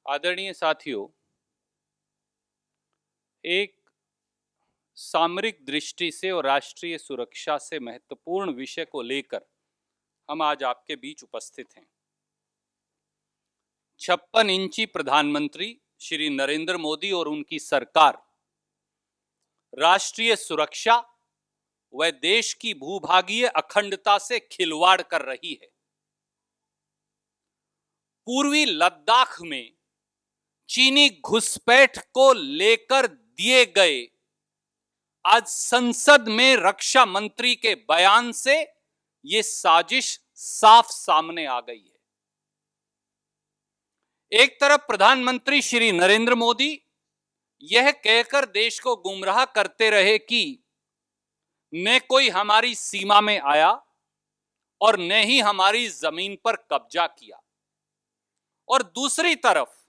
आदरणीय साथियों, एक सामरिक दृष्टि से और राष्ट्रीय सुरक्षा से महत्वपूर्ण विषय को लेकर हम आज आपके बीच उपस्थित हैं। 56 इंची प्रधानमंत्री श्री नरेंद्र मोदी और उनकी सरकार राष्ट्रीय सुरक्षा व देश की भूभागीय अखंडता से खिलवाड़ कर रही है। पूर्वी लद्दाख में चीनी घुसपैठ को लेकर दिए गए आज संसद में रक्षा मंत्री के बयान से यह साजिश साफ सामने आ गई है। एक तरफ प्रधानमंत्री श्री नरेंद्र मोदी यह कहकर देश को गुमराह करते रहे कि न कोई हमारी सीमा में आया और न ही हमारी जमीन पर कब्जा किया, और दूसरी तरफ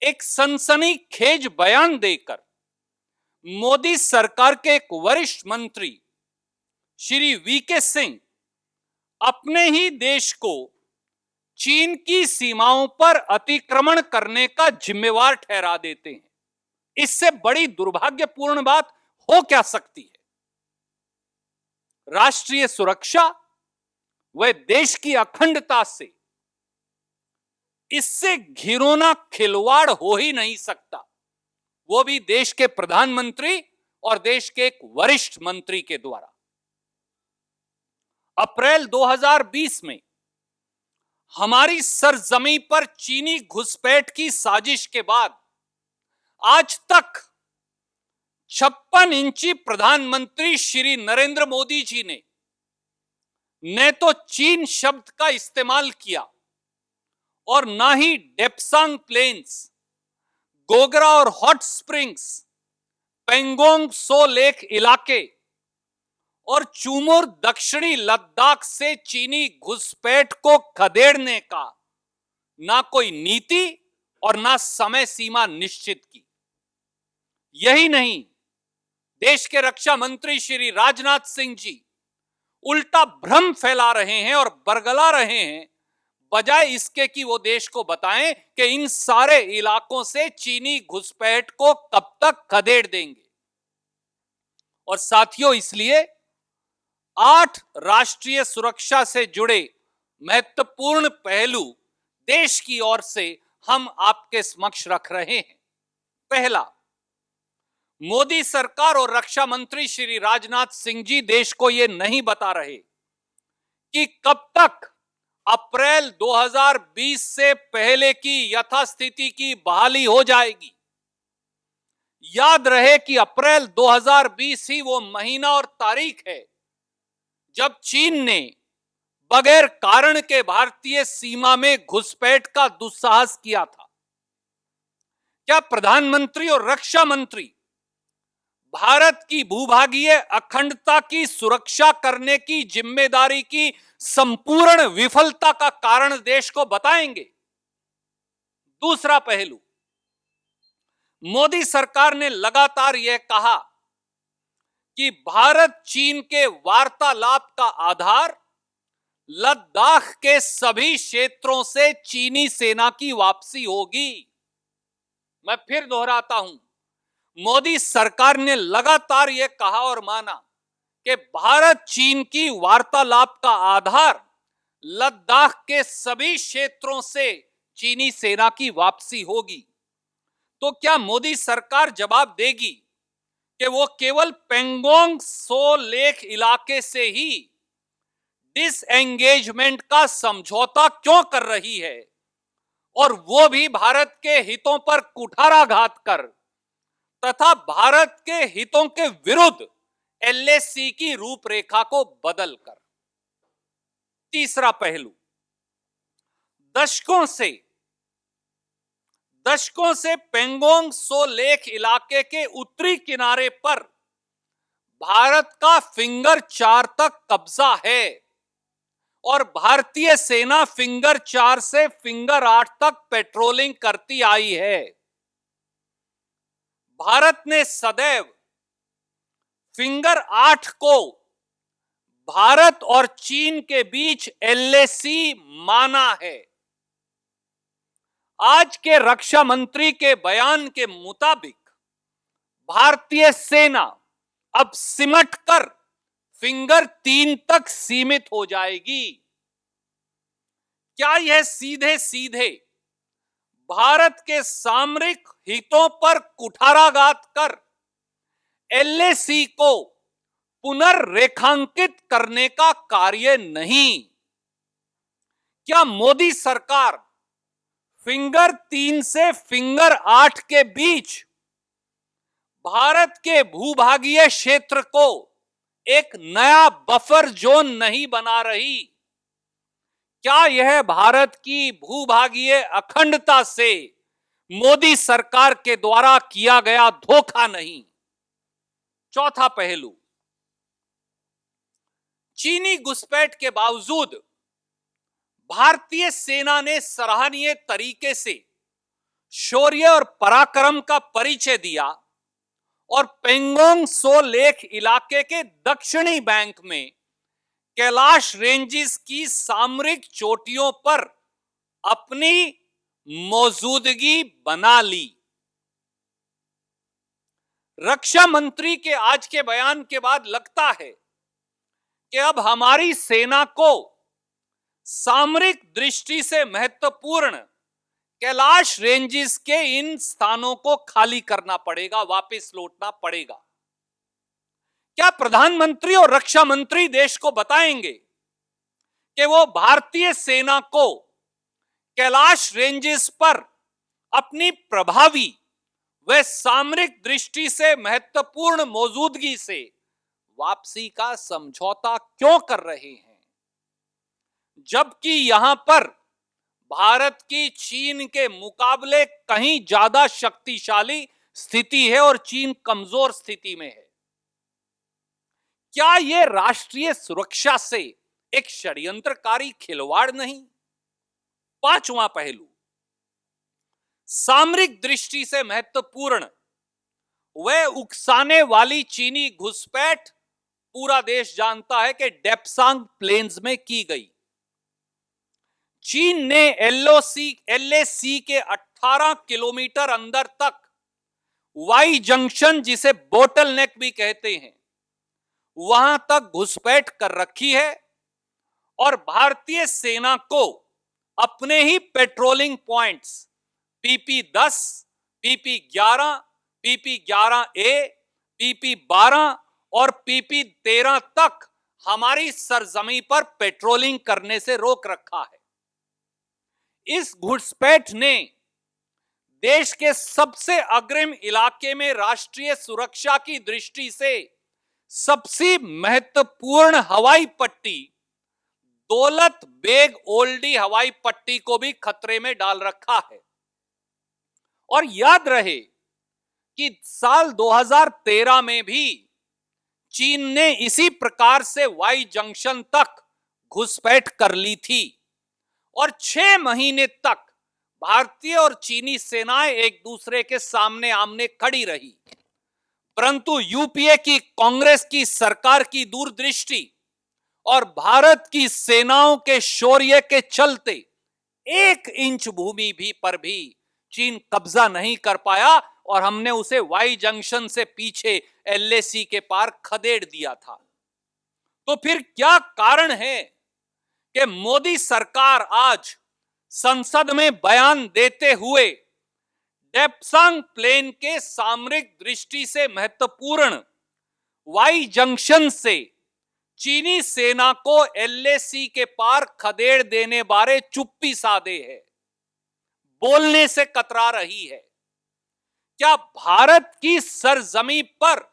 एक सनसनीखेज बयान देकर मोदी सरकार के एक वरिष्ठ मंत्री श्री वीके सिंह अपने ही देश को चीन की सीमाओं पर अतिक्रमण करने का जिम्मेवार ठहरा देते हैं। इससे बड़ी दुर्भाग्यपूर्ण बात हो क्या सकती है? राष्ट्रीय सुरक्षा व देश की अखंडता से इससे घिनौना खिलवाड़ हो ही नहीं सकता, वो भी देश के प्रधानमंत्री और देश के एक वरिष्ठ मंत्री के द्वारा। अप्रैल 2020 में हमारी सरजमी पर चीनी घुसपैठ की साजिश के बाद आज तक 56 इंची प्रधानमंत्री श्री नरेंद्र मोदी जी ने न तो चीन शब्द का इस्तेमाल किया और ना ही डेप्सांग प्लेन्स, गोगरा और हॉट स्प्रिंग्स, पेंगोंग सो लेक इलाके और चुमुर दक्षिणी लद्दाख से चीनी घुसपैठ को खदेड़ने का ना कोई नीति और ना समय सीमा निश्चित की। यही नहीं, देश के रक्षा मंत्री श्री राजनाथ सिंह जी उल्टा भ्रम फैला रहे हैं और बरगला रहे हैं, बजाय इसके कि वो देश को बताएं कि इन सारे इलाकों से चीनी घुसपैठ को कब तक खदेड़ देंगे। और साथियों, इसलिए 8 राष्ट्रीय सुरक्षा से जुड़े महत्वपूर्ण पहलू देश की ओर से हम आपके समक्ष रख रहे हैं। पहला, मोदी सरकार और रक्षा मंत्री श्री राजनाथ सिंह जी देश को यह नहीं बता रहे कि कब तक अप्रैल 2020 से पहले की यथास्थिति की बहाली हो जाएगी। याद रहे कि अप्रैल 2020 ही वो महीना और तारीख है जब चीन ने बगैर कारण के भारतीय सीमा में घुसपैठ का दुस्साहस किया था। क्या प्रधानमंत्री और रक्षा मंत्री भारत की भूभागीय अखंडता की सुरक्षा करने की जिम्मेदारी की संपूर्ण विफलता का कारण देश को बताएंगे? दूसरा पहलू, मोदी सरकार ने लगातार यह कहा कि भारत चीन के वार्तालाप का आधार लद्दाख के सभी क्षेत्रों से चीनी सेना की वापसी होगी। मैं फिर दोहराता हूं, मोदी सरकार ने लगातार यह कहा और माना कि भारत चीन की वार्तालाप का आधार लद्दाख के सभी क्षेत्रों से चीनी सेना की वापसी होगी। तो क्या मोदी सरकार जवाब देगी कि वो केवल पेंगोंग सो लेक इलाके से ही डिसएंगेजमेंट का समझौता क्यों कर रही है, और वो भी भारत के हितों पर कुठाराघात कर तथा भारत के हितों के विरुद्ध एलएसी की रूपरेखा को बदलकर? तीसरा पहलू, दशकों से पेंगोंग सो लेक इलाके के उत्तरी किनारे पर भारत का फिंगर 4 तक कब्जा है और भारतीय सेना फिंगर 4 से फिंगर 8 तक पेट्रोलिंग करती आई है। भारत ने सदैव फिंगर 8 को भारत और चीन के बीच एलएसी माना है। आज के रक्षा मंत्री के बयान के मुताबिक भारतीय सेना अब सिमट कर फिंगर 3 तक सीमित हो जाएगी। क्या यह सीधे सीधे भारत के सामरिक हितों पर कुठाराघात कर एलएसी को पुनर्रेखांकित करने का कार्य नहीं? क्या मोदी सरकार फिंगर 3 से फिंगर 8 के बीच भारत के भूभागीय क्षेत्र को एक नया बफर जोन नहीं बना रही? क्या यह भारत की भूभागीय अखंडता से मोदी सरकार के द्वारा किया गया धोखा नहीं? चौथा पहलू, चीनी घुसपैठ के बावजूद भारतीय सेना ने सराहनीय तरीके से शौर्य और पराक्रम का परिचय दिया और पेंगोंग त्सो लेक इलाके के दक्षिणी बैंक में कैलाश रेंजेस की सामरिक चोटियों पर अपनी मौजूदगी बना ली। रक्षा मंत्री के आज के बयान के बाद लगता है कि अब हमारी सेना को सामरिक दृष्टि से महत्वपूर्ण कैलाश रेंजेस के इन स्थानों को खाली करना पड़ेगा, वापस लौटना पड़ेगा। क्या प्रधानमंत्री और रक्षा मंत्री देश को बताएंगे कि वो भारतीय सेना को कैलाश रेंजेस पर अपनी प्रभावी व सामरिक दृष्टि से महत्वपूर्ण मौजूदगी से वापसी का समझौता क्यों कर रहे हैं, जबकि यहां पर भारत की चीन के मुकाबले कहीं ज्यादा शक्तिशाली स्थिति है और चीन कमजोर स्थिति में है? क्या यह राष्ट्रीय सुरक्षा से एक षड्यंत्रकारी खिलवाड़ नहीं? पांचवां पहलू, सामरिक दृष्टि से महत्वपूर्ण व उकसाने वाली चीनी घुसपैठ पूरा देश जानता है कि डेप्सांग प्लेन्स में की गई। चीन ने एलएसी के 18 किलोमीटर अंदर तक वाई जंक्शन, जिसे बोटल नेक भी कहते हैं, वहां तक घुसपैठ कर रखी है और भारतीय सेना को अपने ही patrolling points PP-10, PP-11, PP-11A, PP-12 और PP-13 तक हमारी सरजमी पर पेट्रोलिंग करने से रोक रखा है। इस घुसपैठ ने देश के सबसे अग्रिम इलाके में राष्ट्रीय सुरक्षा की दृष्टि से सबसे महत्वपूर्ण हवाई पट्टी दौलत बेग ओल्डी हवाई पट्टी को भी खतरे में डाल रखा है। और याद रहे कि साल 2013 में भी चीन ने इसी प्रकार से वाई जंक्शन तक घुसपैठ कर ली थी और 6 महीने तक भारतीय और चीनी सेनाएं एक दूसरे के सामने आमने खड़ी रही, परंतु यूपीए की कांग्रेस की सरकार की दूरदृष्टि और भारत की सेनाओं के शौर्य के चलते 1 इंच भूमि भी पर भी चीन कब्जा नहीं कर पाया और हमने उसे वाई जंक्शन से पीछे एलएसी के पार खदेड़ दिया था। तो फिर क्या कारण है कि मोदी सरकार आज संसद में बयान देते हुए डेप्सांग प्लेन के सामरिक दृष्टि से महत्वपूर्ण वाई जंक्शन से चीनी सेना को एलएसी के पार खदेड़ देने बारे चुप्पी साधे है, बोलने से कतरा रही है? क्या भारत की सरजमी पर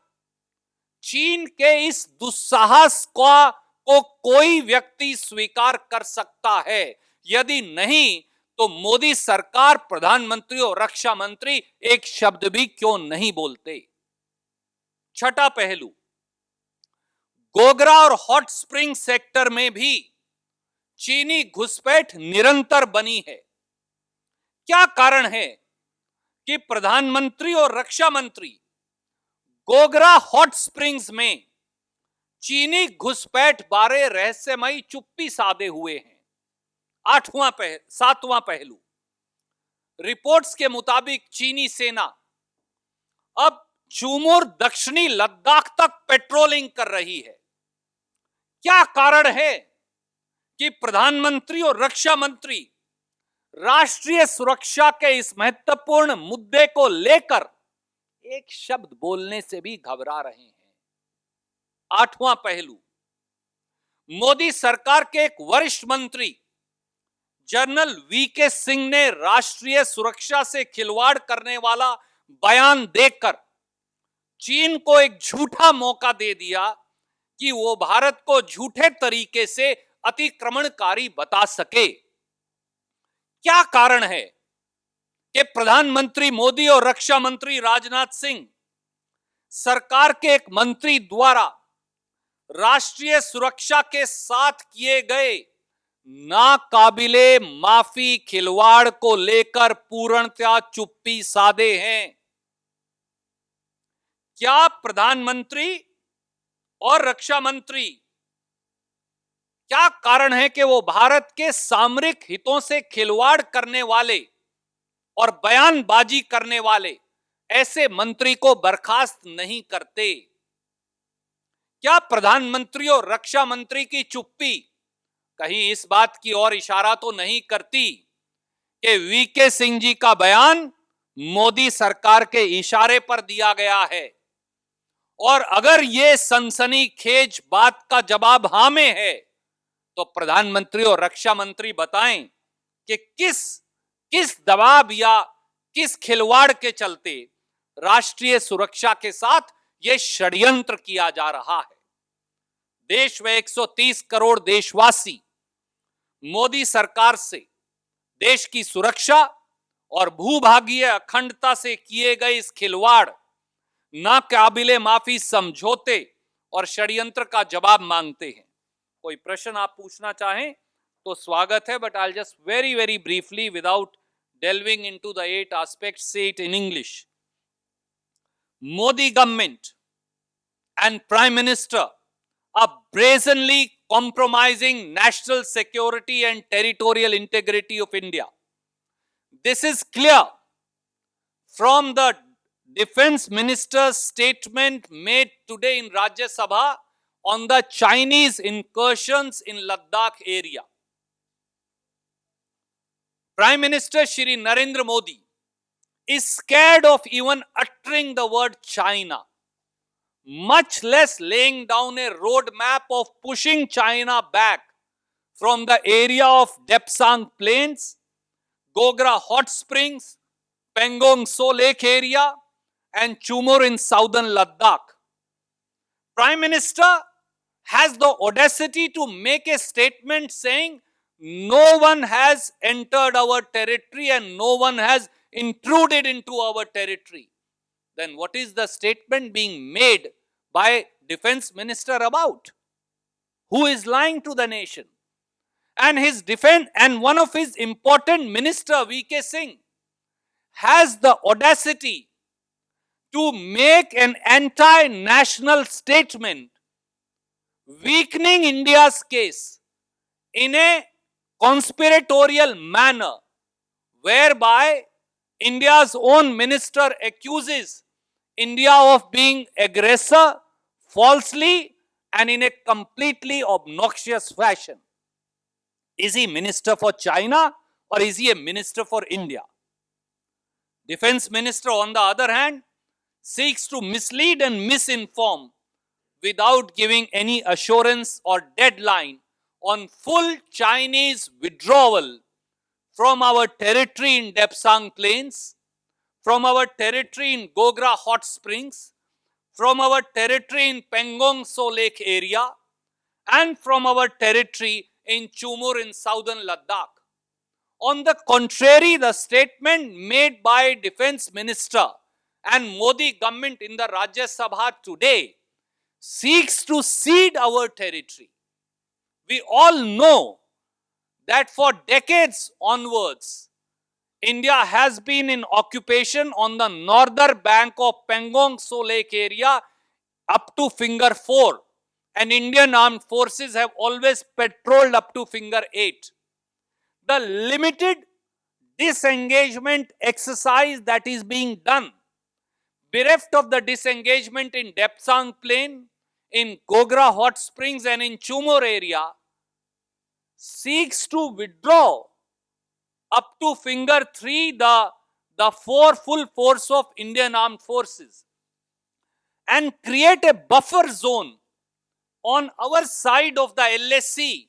चीन के इस दुस्साहस को कोई व्यक्ति स्वीकार कर सकता है? यदि नहीं तो मोदी सरकार, प्रधानमंत्री और रक्षा मंत्री एक शब्द भी क्यों नहीं बोलते? छठा पहलू, गोगरा और हॉट स्प्रिंग सेक्टर में भी चीनी घुसपैठ निरंतर बनी है। क्या कारण है कि प्रधानमंत्री और रक्षा मंत्री गोगरा हॉट स्प्रिंग्स में चीनी घुसपैठ बारे रहस्यमयी चुप्पी साधे हुए हैं? सातवां पहलू, रिपोर्ट्स के मुताबिक चीनी सेना अब चुमूर दक्षिणी लद्दाख तक पेट्रोलिंग कर रही है। क्या कारण है कि प्रधानमंत्री और रक्षा मंत्री राष्ट्रीय सुरक्षा के इस महत्वपूर्ण मुद्दे को लेकर एक शब्द बोलने से भी घबरा रहे हैं? आठवां पहलू, मोदी सरकार के एक वरिष्ठ मंत्री जनरल वीके सिंह ने राष्ट्रीय सुरक्षा से खिलवाड़ करने वाला बयान देकर चीन को एक झूठा मौका दे दिया कि वो भारत को झूठे तरीके से अतिक्रमणकारी बता सके। क्या कारण है कि प्रधानमंत्री मोदी और रक्षा मंत्री राजनाथ सिंह सरकार के एक मंत्री द्वारा राष्ट्रीय सुरक्षा के साथ किए गए नाकाबिले माफी खिलवाड़ को लेकर पूर्णतया चुप्पी साधे हैं? क्या प्रधानमंत्री और रक्षा मंत्री, क्या कारण है कि वो भारत के सामरिक हितों से खिलवाड़ करने वाले और बयानबाजी करने वाले ऐसे मंत्री को बर्खास्त नहीं करते? क्या प्रधानमंत्री और रक्षा मंत्री की चुप्पी कहीं इस बात की ओर इशारा तो नहीं करती कि वीके सिंह जी का बयान मोदी सरकार के इशारे पर दिया गया है? और अगर यह सनसनीखेज बात का जवाब हां में है तो प्रधानमंत्री और रक्षा मंत्री बताएं कि किस दबाव या किस खिलवाड़ के चलते राष्ट्रीय सुरक्षा के साथ यह षड्यंत्र किया जा रहा है। देश में 130 करोड़ देशवासी मोदी सरकार से देश की सुरक्षा और भूभागीय अखंडता से किए गए इस खिलवाड़, नाकाबिले माफी समझौते और षड्यंत्र का जवाब मांगते हैं। कोई प्रश्न आप पूछना चाहें तो स्वागत है, but I just very briefly without delving into the 8 aspects say it in English. Modi government and Prime Minister are brazenly compromising national security and territorial integrity of India. This is clear from the Defense Minister's statement made today in Rajya Sabha on the Chinese incursions in Ladakh area. Prime Minister Shri Narendra Modi is scared of even uttering the word China, much less laying down a roadmap of pushing China back from the area of Depsang Plains, Gogra Hot Springs, Pangong So Lake area, and Chumur in southern Ladakh. Prime Minister has the audacity to make a statement saying no one has entered our territory and no one has intruded into our territory. Then what is the statement being made by Defense Minister about? Who is lying to the nation? And his defense and one of his important minister, VK Singh, has the audacity to make an anti-national statement weakening India's case in a conspiratorial manner, whereby India's own minister accuses India of being aggressor falsely and in a completely obnoxious fashion. Is he minister for China or is he a minister for India? Defense Minister, on the other hand, seeks to mislead and misinform without giving any assurance or deadline on full Chinese withdrawal from our territory in Depsang Plains, from our territory in Gogra Hot Springs, from our territory in Pangong So Lake area, and from our territory in Chumur in southern Ladakh. On the contrary, the statement made by Defense Minister and Modi government in the Rajya Sabha today seeks to cede our territory. We all know that for decades onwards, India has been in occupation on the northern bank of Pangong So Lake area up to Finger 4, and Indian armed forces have always patrolled up to Finger 8. The limited disengagement exercise that is being done, bereft of the disengagement in Depsang Plain, in Gogra Hot Springs and in Chumor area, seeks to withdraw up to finger 3 the full force of Indian Armed Forces and create a buffer zone on our side of the LAC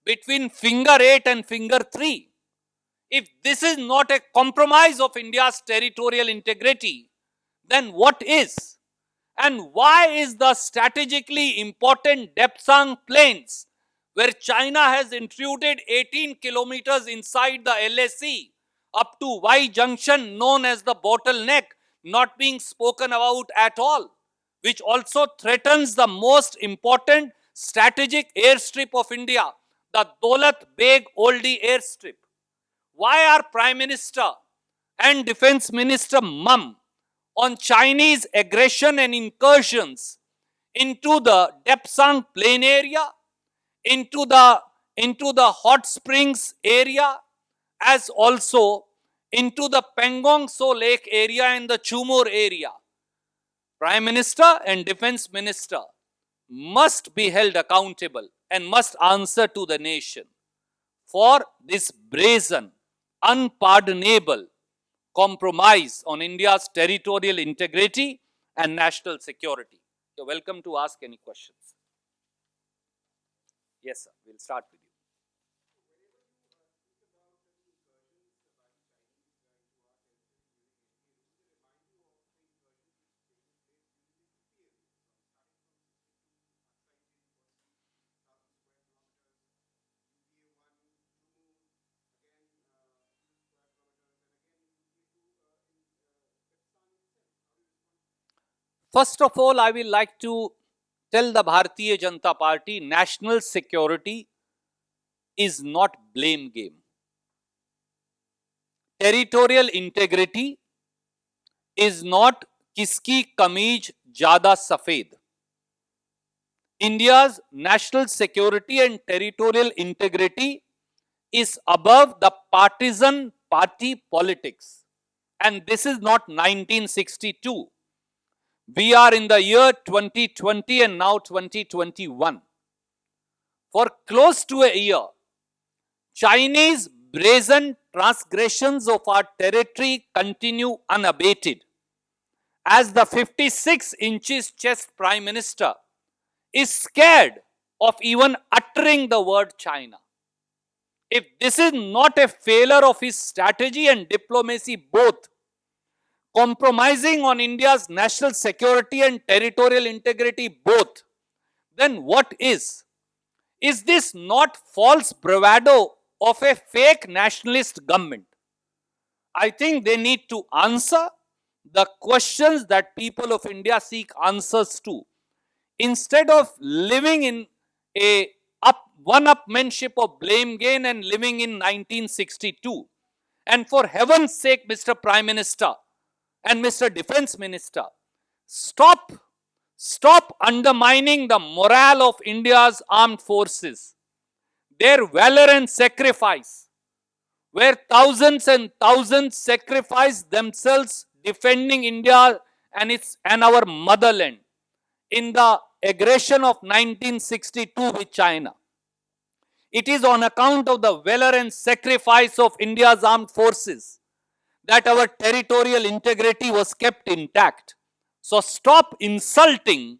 between finger 8 and finger 3. If this is not a compromise of India's territorial integrity, then what is? And why is the strategically important Depsang Plains, where China has intruded 18 kilometers inside the LAC up to Y junction known as the bottleneck, not being spoken about at all, which also threatens the most important strategic airstrip of India, the Daulat Beg Oldie airstrip? Why are Prime Minister and Defense Minister mum on Chinese aggression and incursions into the Depsang Plain area, into the Hot Springs area, as also into the Pangong Tso Lake area and the Chumor area? Prime Minister and Defense Minister must be held accountable and must answer to the nation for this brazen, unpardonable compromise on India's territorial integrity and national security. You're welcome to ask any questions. Yes, sir. We'll start with you. First of all, I will like to tell the Bharatiya Janata Party, national security is not blame game. Territorial integrity is not kiski kameez jada safed. India's national security and territorial integrity is above the partisan party politics. And this is not 1962. We are in the year 2020 and now 2021. For close to a year, Chinese brazen transgressions of our territory continue unabated, as the 56 inches chest Prime Minister is scared of even uttering the word China. If this is not a failure of his strategy and diplomacy both, compromising on India's national security and territorial integrity both, then what is? Is this not false bravado of a fake nationalist government? I think they need to answer the questions that people of India seek answers to, instead of living in a one-upmanship of blame game and living in 1962. And for heaven's sake, Mr. Prime Minister and Mr. Defense Minister, stop undermining the morale of India's armed forces, their valor and sacrifice, where thousands and thousands sacrifice themselves defending India and our motherland in the aggression of 1962 with China. It is on account of the valor and sacrifice of India's armed forces that our territorial integrity was kept intact. So stop insulting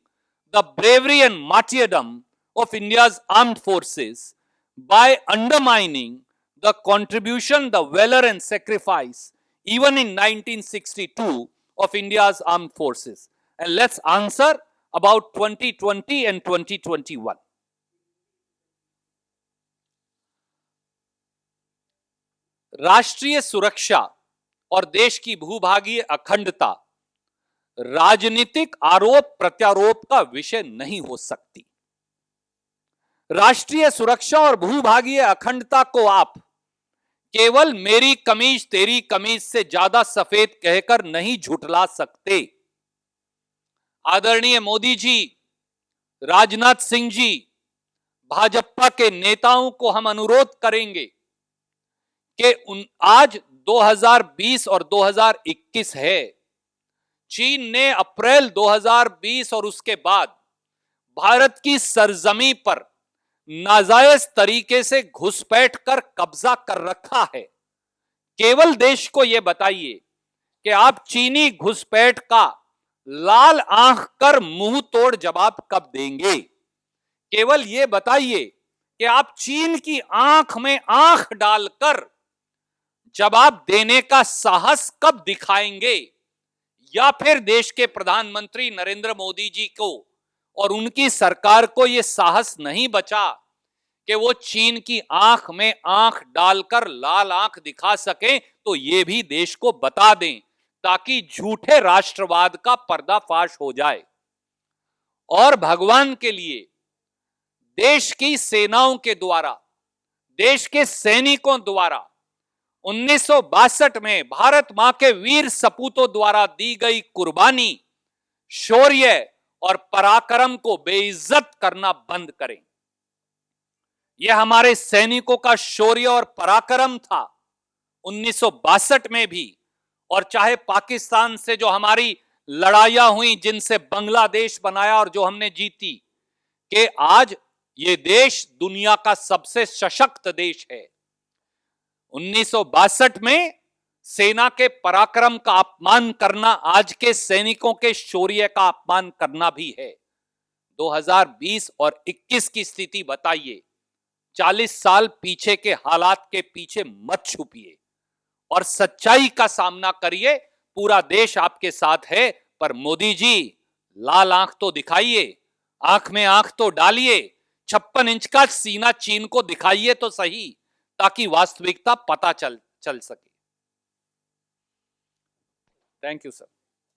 the bravery and martyrdom of India's armed forces by undermining the contribution, the valor and sacrifice, even in 1962, of India's armed forces. And let's answer about 2020 and 2021. राष्ट्रीय सुरक्षा और देश की भूभागीय अखंडता राजनीतिक आरोप प्रत्यारोप का विषय नहीं हो सकती। राष्ट्रीय सुरक्षा और भूभागीय अखंडता को आप केवल मेरी कमीज तेरी कमीज से ज्यादा सफेद कहकर नहीं झुठला सकते। आदरणीय मोदी जी, राजनाथ सिंह जी, भाजपा के नेताओं को हम अनुरोध करेंगे कि आज 2020 और 2021 है। चीन ने अप्रैल 2020 और उसके बाद भारत की सरजमी पर नाजायज तरीके से घुसपैठ कर कब्जा कर रखा है। केवल देश को यह बताइए कि आप चीनी घुसपैठ का लाल आंख कर मुंह तोड़ जवाब कब देंगे। केवल यह बताइए कि आप चीन की आंख में आंख डालकर जवाब देने का साहस कब दिखाएंगे, या फिर देश के प्रधानमंत्री नरेंद्र मोदी जी को और उनकी सरकार को यह साहस नहीं बचा कि वो चीन की आंख में आंख डालकर लाल आंख दिखा सके, तो ये भी देश को बता दें ताकि झूठे राष्ट्रवाद का पर्दाफाश हो जाए। और भगवान के लिए देश की सेनाओं के द्वारा, देश के सैनिकों द्वारा 1962 में भारत मां के वीर सपूतों द्वारा दी गई कुर्बानी, शौर्य और पराक्रम को बेइज्जत करना बंद करें। यह हमारे सैनिकों का शौर्य और पराक्रम था 1962 में भी, और चाहे पाकिस्तान से जो हमारी लड़ाइयां हुई, जिनसे बांग्लादेश बनाया और जो हमने जीती, कि आज ये देश दुनिया का सबसे सशक्त देश है। 1962 में सेना के पराक्रम का अपमान करना आज के सैनिकों के शौर्य का अपमान करना भी है। 2020 और 21 की स्थिति बताइए। 40 साल पीछे के हालात के पीछे मत छुपिए और सच्चाई का सामना करिए। पूरा देश आपके साथ है, पर मोदी जी लाल आंख तो दिखाइए, आंख में आंख तो डालिए, 56 इंच का सीना चीन को दिखाइए तो सही, ताकि वास्तविकता पता चल सके। Thank you sir.